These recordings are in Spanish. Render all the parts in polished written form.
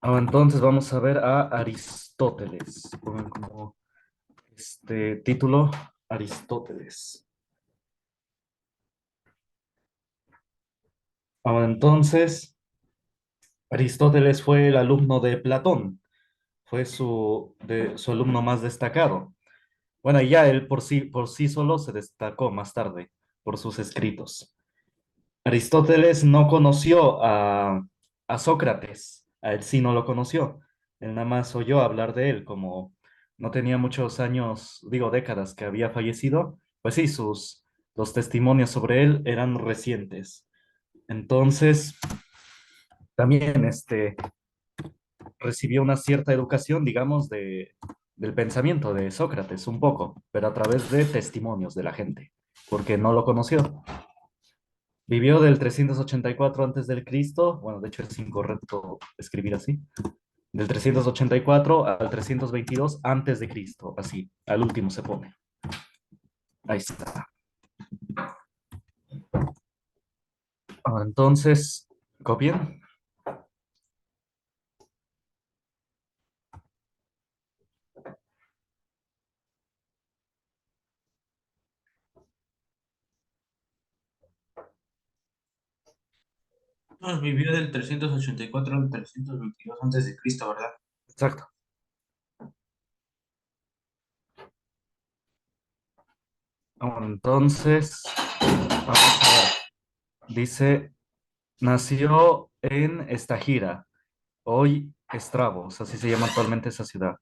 Entonces vamos a ver a Aristóteles. Pongan como título Aristóteles. Entonces, Aristóteles fue el alumno de Platón, fue su alumno más destacado. Bueno, y ya él por sí solo se destacó más tarde por sus escritos. Aristóteles no conoció a Sócrates, a él sí no lo conoció. Él nada más oyó hablar de él, como no tenía muchos años, digo décadas que había fallecido, pues sí, los testimonios sobre él eran recientes. Entonces, también recibió una cierta educación, digamos, del pensamiento de Sócrates, un poco, pero a través de testimonios de la gente, porque no lo conoció. Vivió del 384 antes del Cristo, bueno, de hecho es incorrecto escribir así, del 384 al 322 antes de Cristo, así, al último se pone. Ahí está. Entonces, copien. Vivió del 384 al 322 antes de Cristo, ¿verdad? Exacto. Entonces, vamos a ver. Dice, nació en Estagira, hoy Estravos, así se llama actualmente esa ciudad.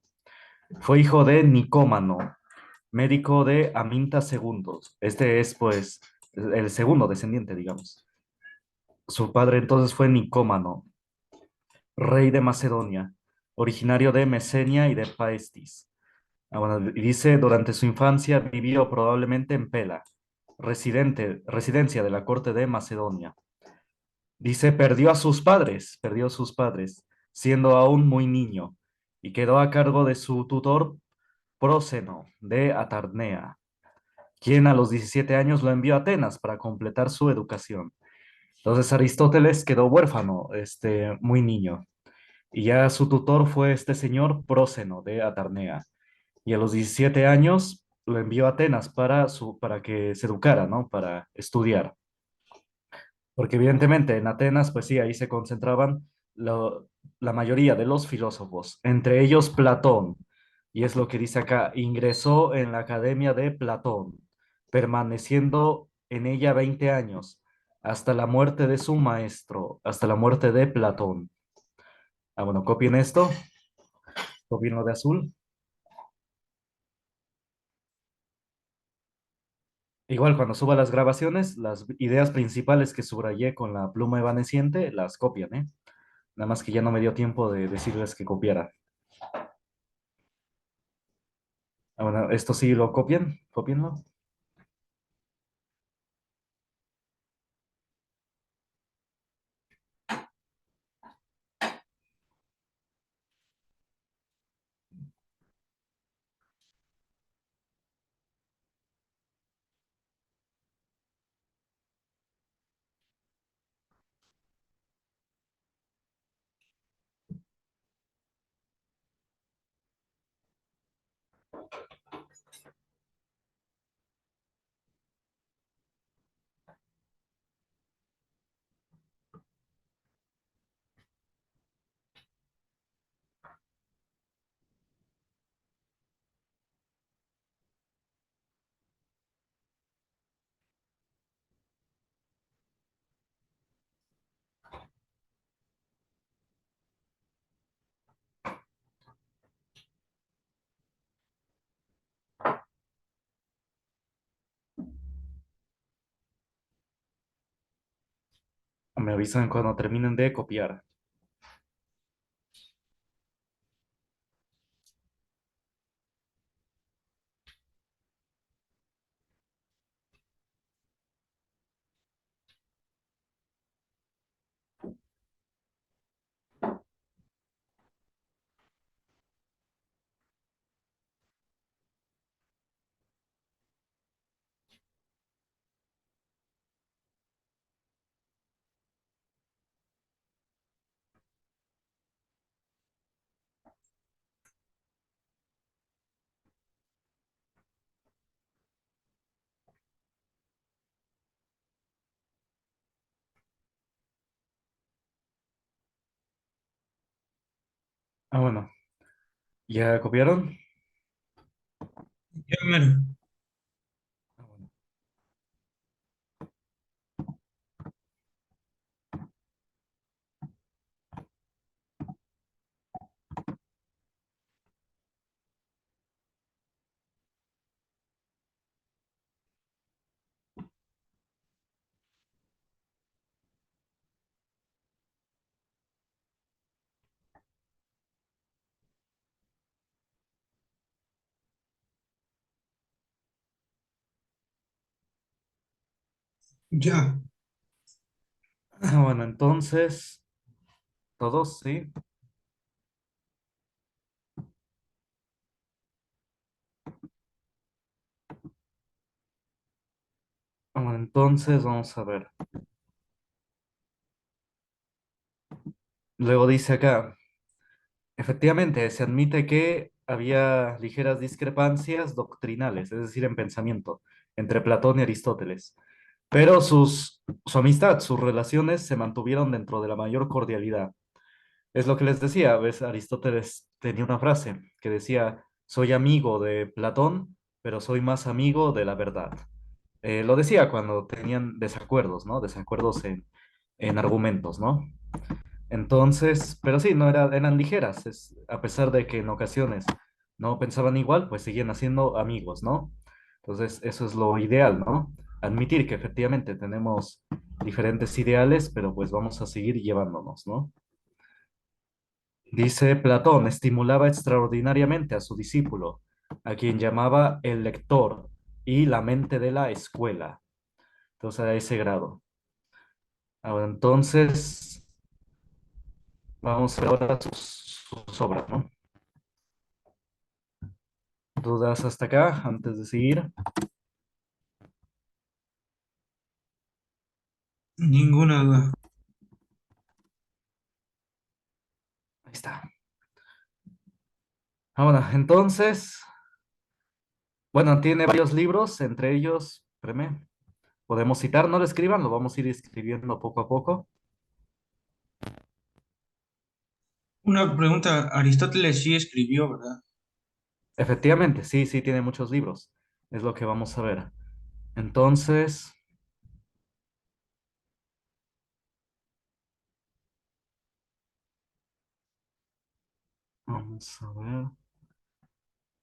Fue hijo de Nicómano, médico de Aminta II. Este es, pues, el segundo descendiente, digamos. Su padre entonces fue Nicómano, rey de Macedonia, originario de Mesenia y de Paestis. Bueno, y dice, durante su infancia vivió probablemente en Pela, residencia de la corte de Macedonia. Dice, perdió a sus padres, siendo aún muy niño, y quedó a cargo de su tutor Próseno de Atarnea, quien a los 17 años lo envió a Atenas para completar su educación. Entonces Aristóteles quedó huérfano, muy niño, y ya su tutor fue este señor Próseno de Atarnea, y a los 17 años lo envió a Atenas para que se educara, ¿no? Para estudiar. Porque evidentemente en Atenas, pues sí, ahí se concentraban la mayoría de los filósofos, entre ellos Platón. Y es lo que dice acá, ingresó en la academia de Platón, permaneciendo en ella 20 años, hasta la muerte de su maestro, hasta la muerte de Platón. Bueno, copien esto, copien lo de azul. Igual cuando suba las grabaciones, las ideas principales que subrayé con la pluma evanesciente, las copian, ¿eh? Nada más que ya no me dio tiempo de decirles que copiara. Bueno, esto sí lo copian, copienlo. Me avisan cuando terminen de copiar. Bueno, ¿ya copiaron? Ya, mero. Bueno. Ya. Bueno, entonces, todos, ¿sí? Bueno, entonces vamos a ver. Luego dice acá, efectivamente, se admite que había ligeras discrepancias doctrinales, es decir, en pensamiento, entre Platón y Aristóteles, pero su amistad, sus relaciones se mantuvieron dentro de la mayor cordialidad. Es lo que les decía, ¿ves? Aristóteles tenía una frase que decía, soy amigo de Platón, pero soy más amigo de la verdad. Lo decía cuando tenían desacuerdos, ¿no? Desacuerdos en argumentos, ¿no? Entonces, pero sí, no eran ligeras, a pesar de que en ocasiones no pensaban igual, pues seguían siendo amigos, ¿no? Entonces, eso es lo ideal, ¿no? Admitir que efectivamente tenemos diferentes ideales, pero pues vamos a seguir llevándonos, ¿no? Dice Platón, estimulaba extraordinariamente a su discípulo, a quien llamaba el lector y la mente de la escuela. Entonces, a ese grado. Ahora, entonces, vamos a ver ahora sus obras, ¿no? ¿Dudas hasta acá antes de seguir? Ninguna duda. Ahí está. Ahora, entonces, bueno, tiene varios libros, entre ellos, espérame, podemos citar, no lo escriban, lo vamos a ir escribiendo poco a poco. Una pregunta. Aristóteles sí escribió, ¿verdad? Efectivamente, sí, sí, tiene muchos libros. Es lo que vamos a ver. Entonces, vamos a ver.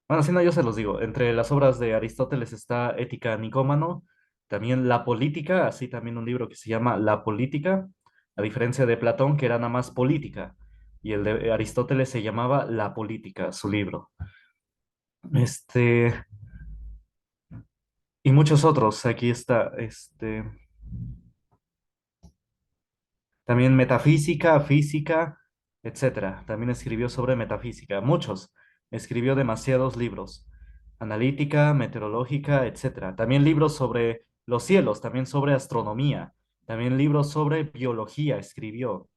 Bueno, si no, yo se los digo. Entre las obras de Aristóteles está Ética Nicómano, también La Política, así también un libro que se llama La Política, a diferencia de Platón, que era nada más política, y el de Aristóteles se llamaba La Política, su libro. Este, y muchos otros. Aquí está, también metafísica, física, etcétera. También escribió sobre metafísica, muchos. Escribió demasiados libros. Analítica, meteorológica, etcétera. También libros sobre los cielos, también sobre astronomía. También libros sobre biología escribió.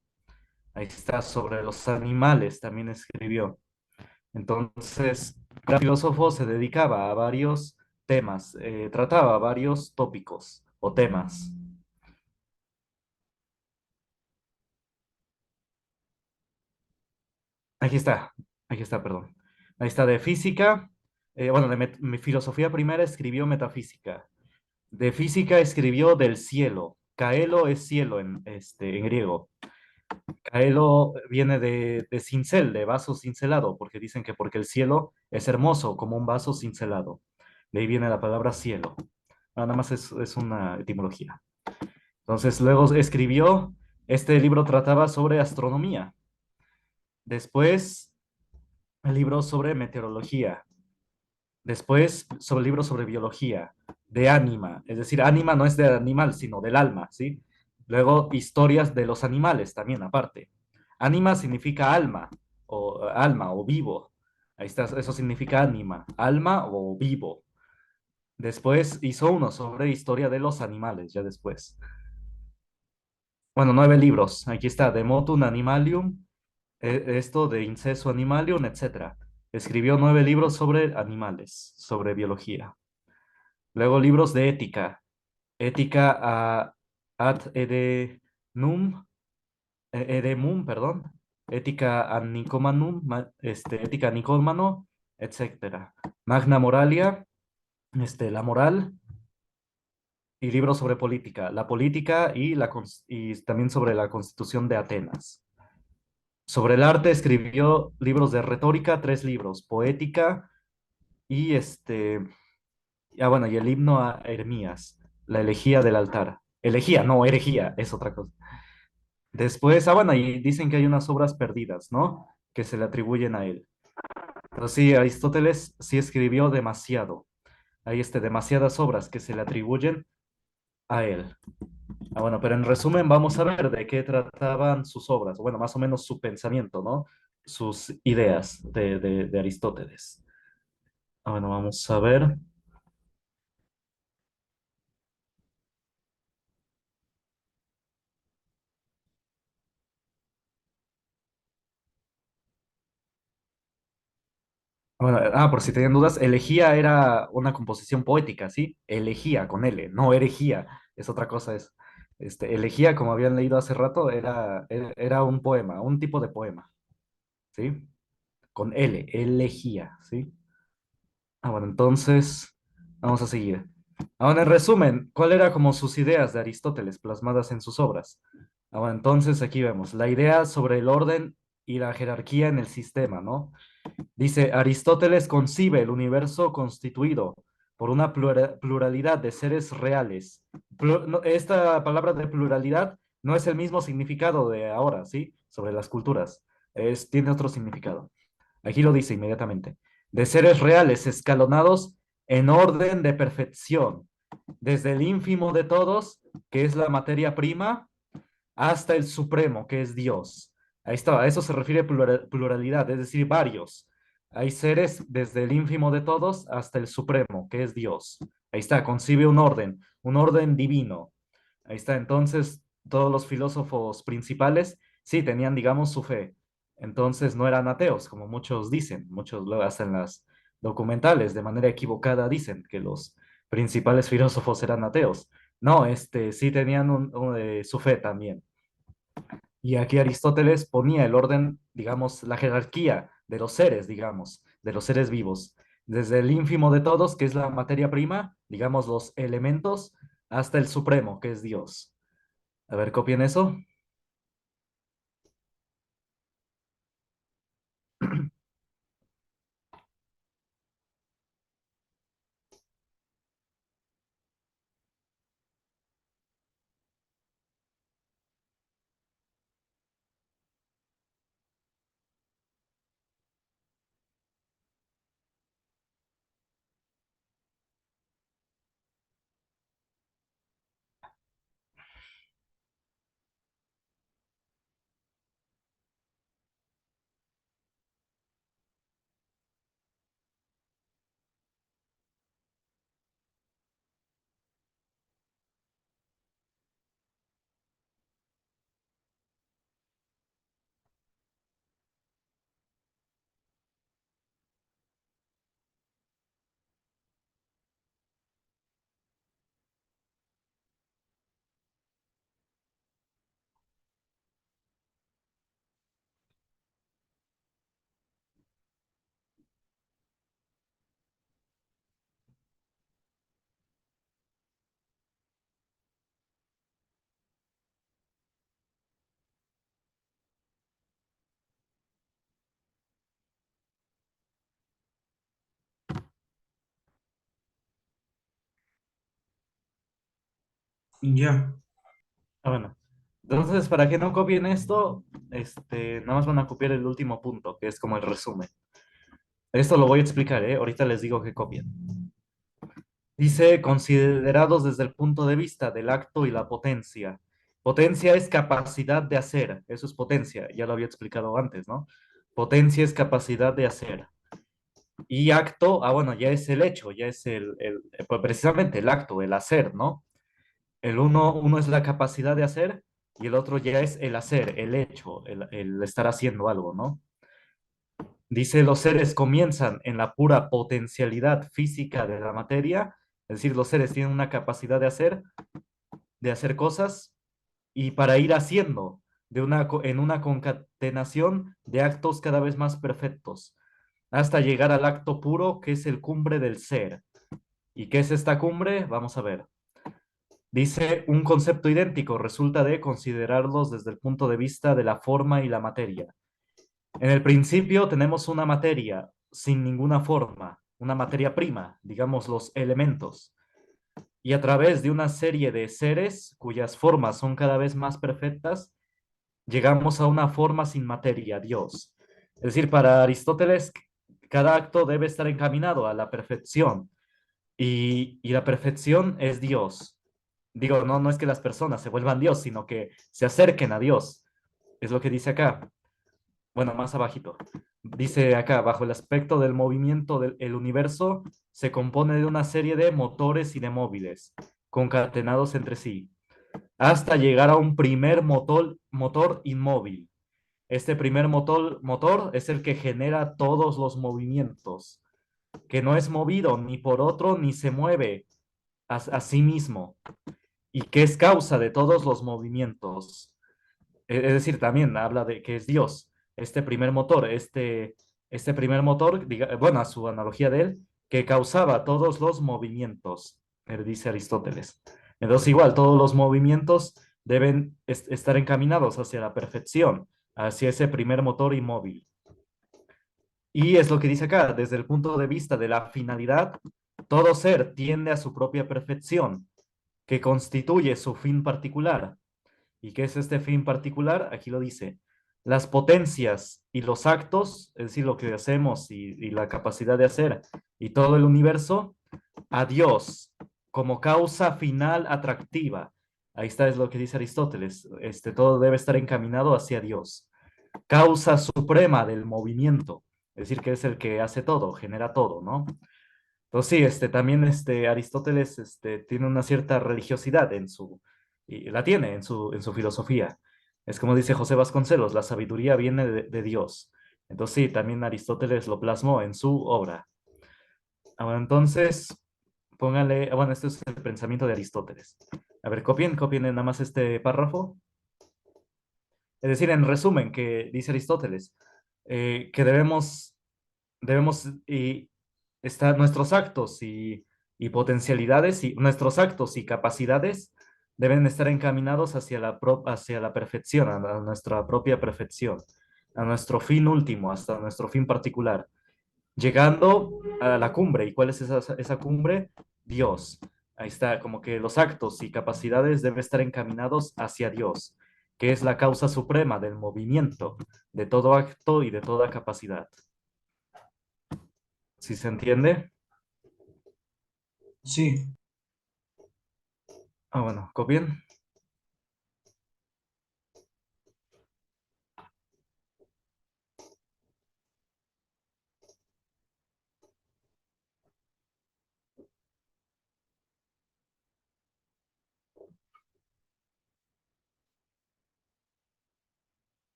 Ahí está, sobre los animales también escribió. Entonces, el filósofo se dedicaba a varios temas, trataba varios tópicos o temas. Aquí está, aquí está, perdón. Ahí está de física. Bueno, mi filosofía primera escribió metafísica. De física escribió del cielo. Caelo es cielo en griego. Caelo viene de cincel, de vaso cincelado, porque dicen que porque el cielo es hermoso como un vaso cincelado. De ahí viene la palabra cielo. Nada más es una etimología. Entonces, luego escribió, este libro trataba sobre astronomía. Después, el libro sobre meteorología. Después, sobre libros sobre biología, de ánima, es decir, ánima no es del animal, sino del alma, ¿sí? Luego, historias de los animales también, aparte. Ánima significa alma o vivo. Ahí está, eso significa ánima, alma o vivo. Después hizo uno sobre historia de los animales, ya después. Bueno, 9 libros. Aquí está, De Motum Animalium, esto de Inceso Animalium, etcétera. Escribió 9 libros sobre animales, sobre biología. Luego libros de ética. Ética ad edemum, perdón. Ética a Nicomanum, Ética a Nicómano, etcétera. Magna Moralia, la moral, y libros sobre política, la política y también sobre la Constitución de Atenas. Sobre el arte escribió libros de retórica, tres libros, poética y bueno, y el himno a Hermías, la elegía del altar. Elegía, no, herejía, es otra cosa. Después, bueno, y dicen que hay unas obras perdidas, ¿no? Que se le atribuyen a él. Pero sí, Aristóteles sí escribió demasiado. Hay demasiadas obras que se le atribuyen a él. Bueno, pero en resumen vamos a ver de qué trataban sus obras, bueno, más o menos su pensamiento, ¿no? Sus ideas de Aristóteles. Bueno, vamos a ver. Bueno, por si tenían dudas, elegía era una composición poética, ¿sí? Elegía con L, no herejía, es otra cosa es. Elegía, como habían leído hace rato, era un poema, un tipo de poema, ¿sí? Con L, elegía, ¿sí? Bueno, entonces vamos a seguir. Ahora, en resumen, ¿cuál era como sus ideas de Aristóteles plasmadas en sus obras? Bueno, entonces aquí vemos la idea sobre el orden y la jerarquía en el sistema, ¿no? Dice, Aristóteles concibe el universo constituido por una pluralidad de seres reales. Esta palabra de pluralidad no es el mismo significado de ahora, ¿sí? Sobre las culturas. Tiene otro significado. Aquí lo dice inmediatamente. De seres reales escalonados en orden de perfección, desde el ínfimo de todos, que es la materia prima, hasta el supremo, que es Dios. Ahí está, a eso se refiere pluralidad, es decir, varios. Hay seres desde el ínfimo de todos hasta el supremo, que es Dios. Ahí está, concibe un orden divino. Ahí está, entonces todos los filósofos principales sí tenían, digamos, su fe. Entonces no eran ateos, como muchos dicen, muchos luego hacen las documentales de manera equivocada dicen que los principales filósofos eran ateos. No, sí tenían su fe también. Y aquí Aristóteles ponía el orden, digamos, la jerarquía de los seres, digamos, de los seres vivos, desde el ínfimo de todos, que es la materia prima, digamos, los elementos, hasta el supremo, que es Dios. A ver, copien eso. Ya, Bueno, entonces, para que no copien esto, nada más van a copiar el último punto, que es como el resumen. Esto lo voy a explicar, ¿eh? Ahorita les digo que copien. Dice, considerados desde el punto de vista del acto y la potencia. Potencia es capacidad de hacer, eso es potencia, ya lo había explicado antes, ¿no? Potencia es capacidad de hacer. Y acto, bueno, ya es el hecho, ya es pues precisamente el acto, el hacer, ¿no? Uno es la capacidad de hacer y el otro ya es el hacer, el hecho, el estar haciendo algo, ¿no? Dice, los seres comienzan en la pura potencialidad física de la materia, es decir, los seres tienen una capacidad de hacer cosas y para ir haciendo. en una concatenación de actos cada vez más perfectos, hasta llegar al acto puro, que es el cumbre del ser. ¿Y qué es esta cumbre? Vamos a ver. Dice, un concepto idéntico resulta de considerarlos desde el punto de vista de la forma y la materia. En el principio tenemos una materia sin ninguna forma, una materia prima, digamos los elementos, y a través de una serie de seres cuyas formas son cada vez más perfectas, llegamos a una forma sin materia, Dios. Es decir, para Aristóteles, cada acto debe estar encaminado a la perfección, y la perfección es Dios. Digo, no, no es que las personas se vuelvan Dios, sino que se acerquen a Dios. Es lo que dice acá. Bueno, más abajito. Dice acá, bajo el aspecto del movimiento del universo, se compone de una serie de motores y de móviles, concatenados entre sí, hasta llegar a un primer motor inmóvil. Este primer motor es el que genera todos los movimientos, que no es movido ni por otro ni se mueve a sí mismo, y que es causa de todos los movimientos. Es decir, también habla de que es Dios. Este primer motor, bueno, a su analogía de él, que causaba todos los movimientos, dice Aristóteles. Entonces, igual, todos los movimientos deben estar encaminados hacia la perfección, hacia ese primer motor inmóvil. Y es lo que dice acá, desde el punto de vista de la finalidad, todo ser tiende a su propia perfección, que constituye su fin particular. ¿Y qué es este fin particular? Aquí lo dice. Las potencias y los actos, es decir, lo que hacemos y la capacidad de hacer, y todo el universo, a Dios como causa final atractiva. Ahí está, es lo que dice Aristóteles. Todo debe estar encaminado hacia Dios. Causa suprema del movimiento, es decir, que es el que hace todo, genera todo, ¿no? Entonces sí, también Aristóteles tiene una cierta religiosidad y la tiene en su filosofía. Es como dice José Vasconcelos, la sabiduría viene de Dios. Entonces sí, también Aristóteles lo plasmó en su obra. Ahora entonces, póngale, bueno, este es el pensamiento de Aristóteles. A ver, copien nada más este párrafo. Es decir, en resumen, que dice Aristóteles, que debemos y estar nuestros actos y potencialidades y nuestros actos y capacidades deben estar encaminados hacia la perfección, a nuestra propia perfección, a nuestro fin último, hasta nuestro fin particular, llegando a la cumbre. ¿Y cuál es esa cumbre? Dios. Ahí está, como que los actos y capacidades deben estar encaminados hacia Dios, que es la causa suprema del movimiento, de todo acto y de toda capacidad. ¿Sí se entiende? Sí, Ah, bueno, ¿copien?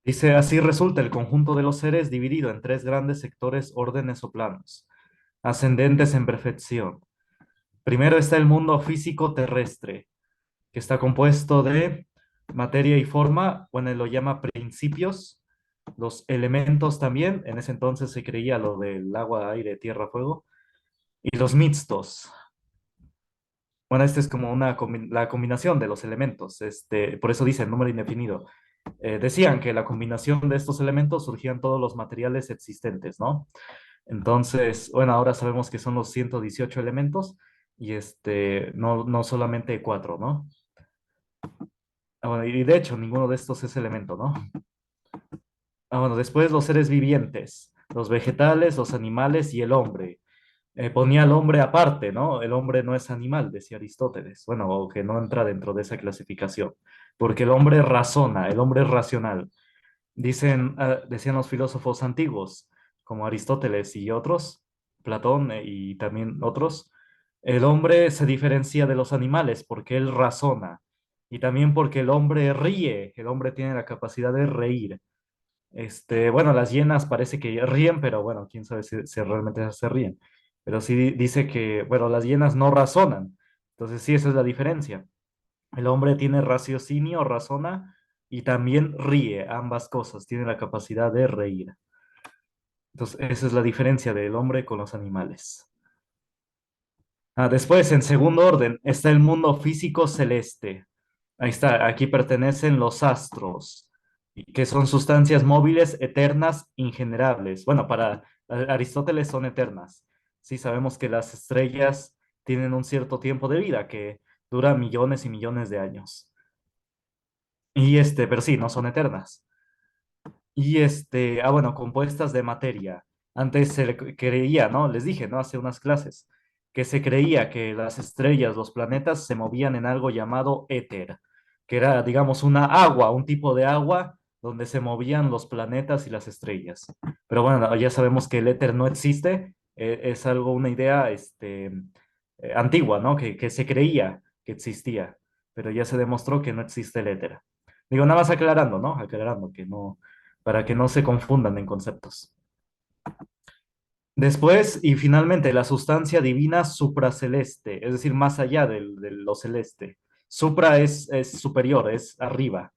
Dice, así resulta el conjunto de los seres dividido en tres grandes sectores, órdenes o planos, ascendentes en perfección. Primero está el mundo físico terrestre, que está compuesto de materia y forma, bueno, él lo llama principios, los elementos también, en ese entonces se creía lo del agua, aire, tierra, fuego, y los mixtos. Bueno, este es como la combinación de los elementos, por eso dice el número indefinido. Decían que la combinación de estos elementos surgían todos los materiales existentes, ¿no? Entonces, bueno, ahora sabemos que son los 118 elementos y no, no solamente cuatro, ¿no? Ah, bueno, y de hecho, ninguno de estos es elemento, ¿no? Ah, bueno, después los seres vivientes, los vegetales, los animales y el hombre. Ponía al hombre aparte, ¿no? El hombre no es animal, decía Aristóteles. Bueno, o que no entra dentro de esa clasificación. porque el hombre razona, el hombre es racional. Decían los filósofos antiguos, como Aristóteles y otros, Platón y también otros, el hombre se diferencia de los animales porque él razona y también porque el hombre ríe, el hombre tiene la capacidad de reír. Bueno, las hienas parece que ríen, pero bueno, quién sabe si realmente se ríen. Pero sí dice que, bueno, las hienas no razonan. Entonces sí, esa es la diferencia. El hombre tiene raciocinio, razona y también ríe, ambas cosas, tiene la capacidad de reír. Entonces, esa es la diferencia del hombre con los animales. Después, en segundo orden, está el mundo físico celeste. Ahí está, aquí pertenecen los astros, y que son sustancias móviles, eternas, ingenerables. Bueno, para Aristóteles son eternas. Sí, sabemos que las estrellas tienen un cierto tiempo de vida que dura millones y millones de años. Pero sí, no son eternas. Bueno, compuestas de materia. Antes creía, ¿no? Les dije, ¿no? Hace unas clases, que se creía que las estrellas, los planetas se movían en algo llamado éter, que era, digamos, una agua, un tipo de agua donde se movían los planetas y las estrellas. Pero bueno, ya sabemos que el éter no existe, es algo, una idea, antigua, ¿no? Que se creía que existía, pero ya se demostró que no existe el éter. Digo, nada más aclarando, ¿no? Aclarando que no, para que no se confundan en conceptos. Después, y finalmente, la sustancia divina supraceleste, es decir, más allá de lo celeste. Supra es superior, es arriba,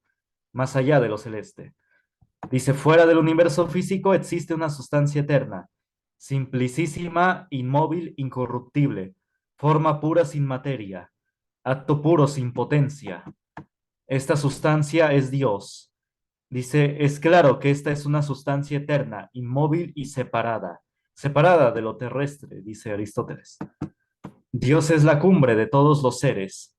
más allá de lo celeste. Dice, fuera del universo físico existe una sustancia eterna, simplicísima, inmóvil, incorruptible, forma pura sin materia, acto puro sin potencia. Esta sustancia es Dios. Dice, es claro que esta es una sustancia eterna, inmóvil y separada, separada de lo terrestre, dice Aristóteles. Dios es la cumbre de todos los seres.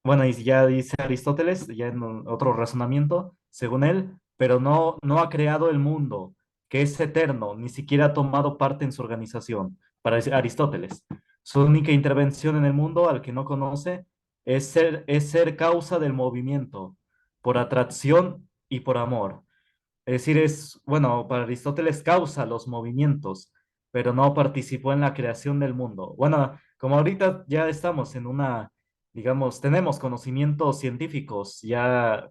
Bueno, y ya dice Aristóteles, ya en otro razonamiento, según él, pero no ha creado el mundo, que es eterno, ni siquiera ha tomado parte en su organización. Para Aristóteles, su única intervención en el mundo, al que no conoce, es ser causa del movimiento, por atracción y por amor. Es decir, bueno, para Aristóteles causa los movimientos, pero no participó en la creación del mundo. Bueno, como ahorita ya estamos en una, digamos, tenemos conocimientos científicos ya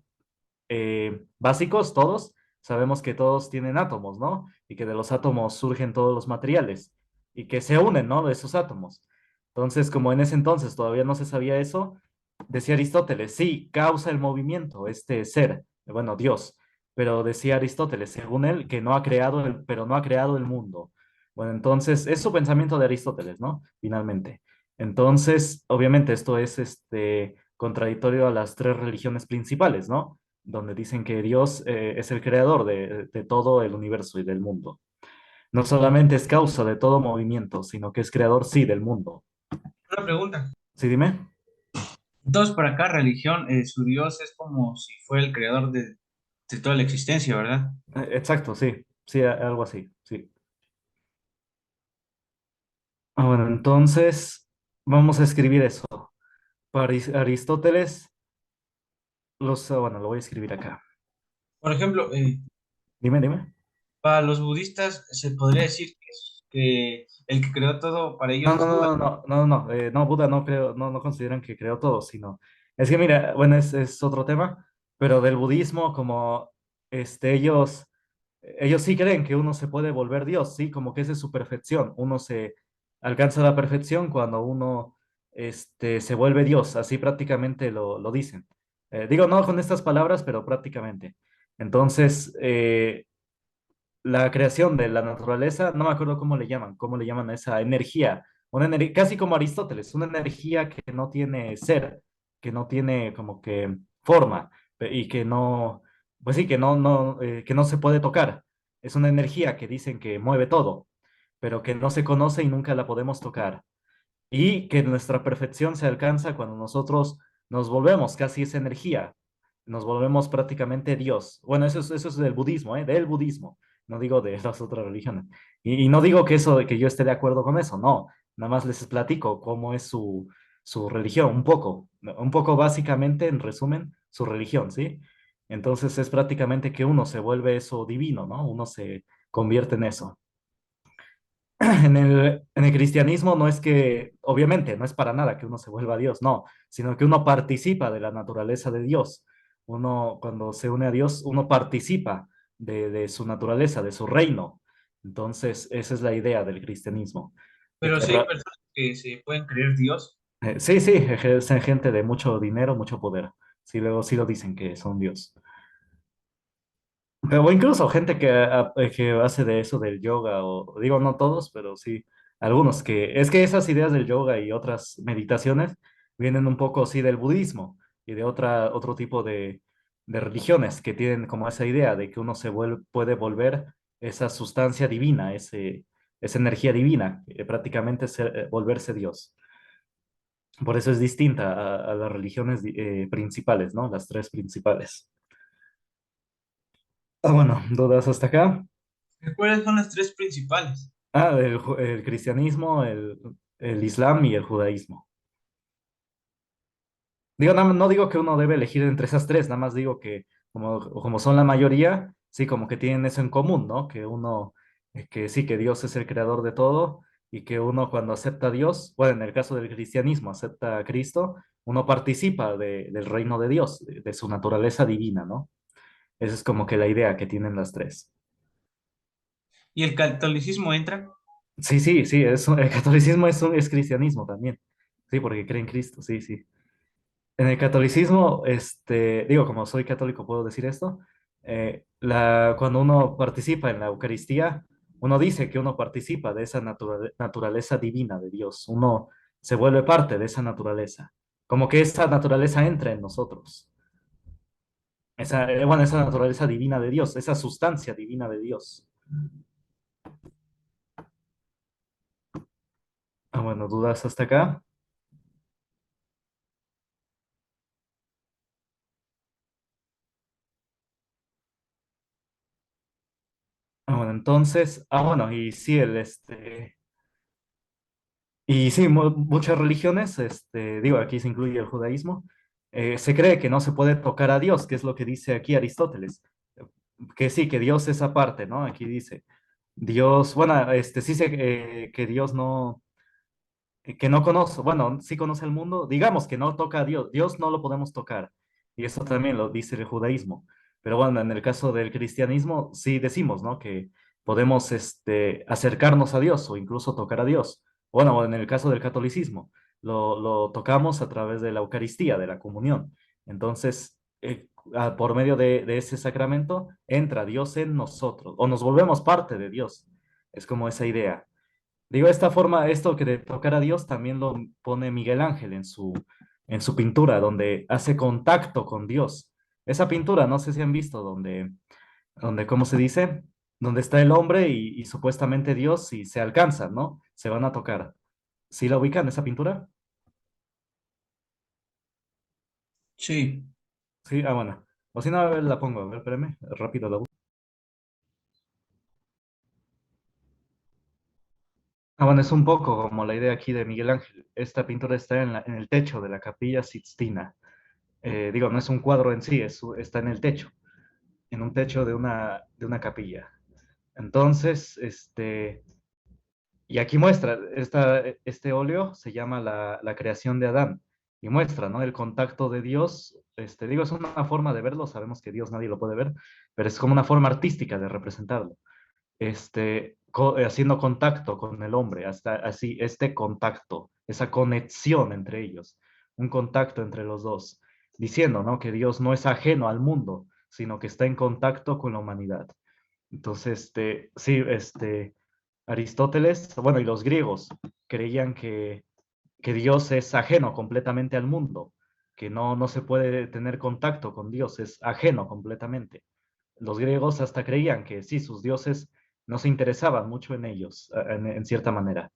básicos, todos, sabemos que todos tienen átomos, ¿no? Y que de los átomos surgen todos los materiales y que se unen, ¿no? De esos átomos. Entonces, como en ese entonces todavía no se sabía eso, decía Aristóteles, sí, causa el movimiento, este ser, bueno, Dios, pero decía Aristóteles, según él, que no ha creado pero no ha creado el mundo. Bueno, entonces, es su pensamiento de Aristóteles, ¿no? Finalmente. Entonces, obviamente esto es contradictorio a las tres religiones principales, ¿no? Donde dicen que Dios es el creador de todo el universo y del mundo. No solamente es causa de todo movimiento, sino que es creador, sí, del mundo. Una pregunta. ¿Sí, dime? Entonces, para acá, religión, su Dios es como si fuera el creador de toda la existencia, ¿verdad? Exacto, sí, sí, algo así, sí. Bueno, entonces vamos a escribir eso. Para Aristóteles, bueno, lo voy a escribir acá. Por ejemplo, Dime, dime. para los budistas se podría decir que el que creó todo para ellos No, no, es Buda. no, no, no, no, no, Buda no creo, no consideran que creó todo, sino, es que mira, bueno, es otro tema, pero del budismo, como ellos, ellos sí creen que uno se puede volver Dios, sí, como que esa es su perfección, uno se alcanza la perfección cuando uno, se vuelve Dios, así prácticamente lo dicen. Digo, no con estas palabras, pero prácticamente. Entonces, la creación de la naturaleza, no me acuerdo cómo le llaman a esa energía, una energía, casi como Aristóteles, una energía que no tiene ser, que no tiene como que forma y que no, pues sí, que no se puede tocar. Es una energía que dicen que mueve todo, pero que no se conoce y nunca la podemos tocar y que nuestra perfección se alcanza cuando nosotros nos volvemos casi esa energía, nos volvemos prácticamente Dios. Bueno, eso es del budismo, ¿eh? Del budismo, no digo de las otras religiones. Y no digo que eso, que yo esté de acuerdo con eso, no, nada más les platico cómo es su religión, un poco básicamente, en resumen, su religión, ¿sí? Entonces es prácticamente que uno se vuelve eso divino, ¿no? Uno se convierte en eso. En el cristianismo no es que, obviamente, no es para nada que uno se vuelva Dios, no, sino que uno participa de la naturaleza de Dios. Uno, cuando se une a Dios, uno participa de su naturaleza, de su reino. Entonces, esa es la idea del cristianismo. De Pero que, sí hay personas que se pueden creer Dios. sí, sí, ejercen gente de mucho dinero, mucho poder. Sí, luego sí lo dicen que son Dios. Pero incluso gente que hace de eso del yoga, o digo no todos, pero sí algunos, que es que esas ideas del yoga y otras meditaciones vienen un poco sí del budismo y de otro tipo de religiones que tienen como esa idea de que uno puede volver esa sustancia divina, esa energía divina, prácticamente volverse Dios. Por eso es distinta a las religiones principales, ¿no? Las tres principales. Ah, bueno, dudas hasta acá. ¿Cuáles son las tres principales? El cristianismo, el islam y el judaísmo. Digo, no digo que uno debe elegir entre esas tres, nada más digo que como son la mayoría, sí, como que tienen eso en común, ¿no? Que uno, que sí, que Dios es el creador de todo y que uno cuando acepta a Dios, bueno, en el caso del cristianismo, acepta a Cristo, uno participa del reino de Dios, de su naturaleza divina, ¿no? Esa es como que la idea que tienen las tres. ¿Y el catolicismo entra? Sí, sí, sí, el catolicismo es cristianismo también. Sí, porque cree en Cristo, sí, sí. En el catolicismo, digo, como soy católico, puedo decir esto. Cuando uno participa en la Eucaristía, uno dice que uno participa de esa naturaleza divina de Dios. Uno se vuelve parte de esa naturaleza. Como que esa naturaleza entra en nosotros. Bueno, esa naturaleza divina de Dios, esa sustancia divina de Dios. Ah, bueno, ¿dudas hasta acá? Ah, bueno, entonces, bueno, y sí, y sí, muchas religiones, digo, aquí se incluye el judaísmo, se cree que no se puede tocar a Dios, que es lo que dice aquí Aristóteles, que sí, que Dios es aparte, ¿no? Aquí dice, Dios, bueno, sí sé que Dios no, que no conoce, bueno, sí conoce el mundo, digamos que no toca a Dios, Dios no lo podemos tocar, y eso también lo dice el judaísmo, pero bueno, en el caso del cristianismo sí decimos, ¿no? Que podemos acercarnos a Dios o incluso tocar a Dios. Bueno, en el caso del catolicismo, lo tocamos a través de la Eucaristía, de la comunión. Entonces, por medio de ese sacramento, entra Dios en nosotros, o nos volvemos parte de Dios. Es como esa idea. Digo, esta forma, esto que de tocar a Dios también lo pone Miguel Ángel en su pintura, donde hace contacto con Dios. Esa pintura, no sé si han visto, donde ¿cómo se dice? Donde está el hombre y supuestamente Dios y se alcanzan, ¿no? Se van a tocar. ¿Sí la ubican, esa pintura? Sí. Sí, bueno. O si no, a ver, la pongo, a ver, espérame, rápido la busco. Bueno, es un poco como la idea aquí de Miguel Ángel. Esta pintura está en el techo de la Capilla Sixtina. Digo, no es un cuadro en sí, está en el techo, en un techo de una capilla. Entonces, y aquí muestra, este óleo se llama la creación de Adán, y muestra, ¿no? El contacto de Dios, digo, es una forma de verlo, sabemos que Dios nadie lo puede ver, pero es como una forma artística de representarlo, haciendo contacto con el hombre, hasta así, este contacto, esa conexión entre ellos, un contacto entre los dos, diciendo, ¿no? Que Dios no es ajeno al mundo, sino que está en contacto con la humanidad. Entonces, sí, Aristóteles, bueno, y los griegos creían que Dios es ajeno completamente al mundo, que no se puede tener contacto con Dios, es ajeno completamente. Los griegos hasta creían que sí, sus dioses no se interesaban mucho en ellos, en cierta manera.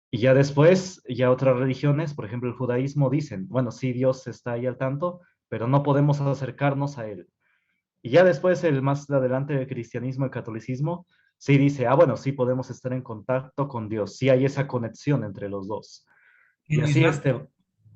Y ya después, ya otras religiones, por ejemplo el judaísmo, dicen, bueno, sí, Dios está ahí al tanto, pero no podemos acercarnos a él. Y ya después, el más adelante, el cristianismo, el catolicismo, sí dice, bueno, sí podemos estar en contacto con Dios, sí hay esa conexión entre los dos. ¿Y Y el así, Islam?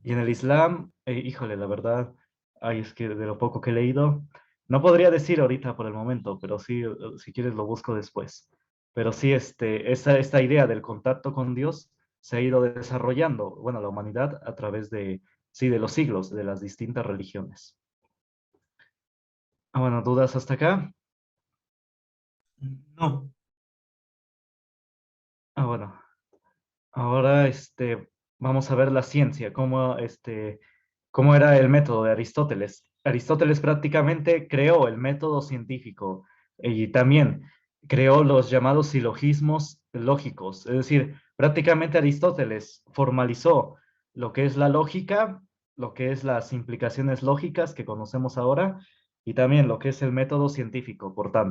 Y en el Islam, híjole, la verdad, ay, es que de lo poco que he leído, no podría decir ahorita por el momento, pero sí, si quieres lo busco después. Pero sí, esta idea del contacto con Dios se ha ido desarrollando, bueno, la humanidad a través de, sí, de los siglos, de las distintas religiones. Ah, bueno, ¿dudas hasta acá? No. Ah, bueno. Ahora, vamos a ver la ciencia, cómo era el método de Aristóteles. Aristóteles prácticamente creó el método científico y también creó los llamados silogismos lógicos. Es decir, prácticamente Aristóteles formalizó lo que es la lógica, lo que es las implicaciones lógicas que conocemos ahora y también lo que es el método científico, por tanto.